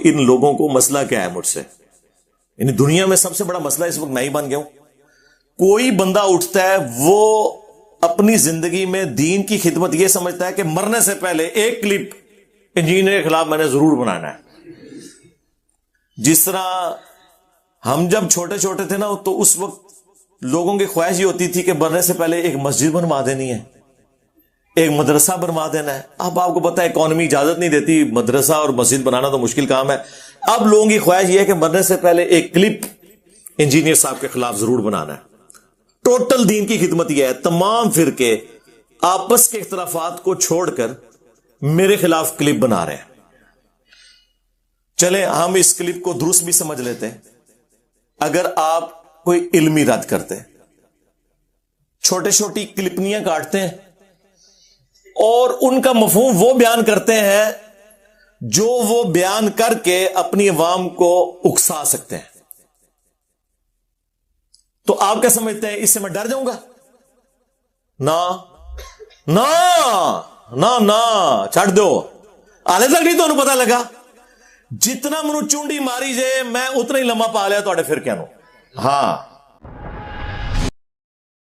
ان لوگوں کو مسئلہ کیا ہے مجھ سے. یعنی دنیا میں سب سے بڑا مسئلہ اس وقت میں ہی بن گیا ہوں. کوئی بندہ اٹھتا ہے وہ اپنی زندگی میں دین کی خدمت یہ سمجھتا ہے کہ مرنے سے پہلے ایک کلپ انجینئر کے خلاف میں نے ضرور بنانا ہے. جس طرح ہم جب چھوٹے چھوٹے تھے نا تو اس وقت لوگوں کی خواہش یہ ہوتی تھی کہ مرنے سے پہلے ایک مسجد بنوا دینی ہے, ایک مدرسہ بنوا دینا ہے. اب آپ کو پتا ہے اکانومی اجازت نہیں دیتی, مدرسہ اور مسجد بنانا تو مشکل کام ہے. اب لوگوں کی خواہش یہ ہے کہ مرنے سے پہلے ایک کلپ انجینئر صاحب کے خلاف ضرور بنانا ہے. ٹوٹل دین کی خدمت یہ ہے, تمام فرقے آپس کے اختلافات کو چھوڑ کر میرے خلاف کلپ بنا رہے ہیں. چلیں ہم اس کلپ کو درست بھی سمجھ لیتے ہیں. اگر آپ کوئی علمی رد کرتے, چھوٹی چھوٹی کلپنیاں کاٹتے ہیں اور ان کا مفہوم وہ بیان کرتے ہیں جو وہ بیان کر کے اپنی عوام کو اکسا سکتے ہیں, تو آپ کیا سمجھتے ہیں اس سے میں ڈر جاؤں گا؟ نا نا نا نا چھڑ دو. آلے تک نہیں تو پتا لگا جتنا منو چونڈی ماری جائے میں اتنا ہی لمحہ پا لیا تو پھر کیا نو. ہاں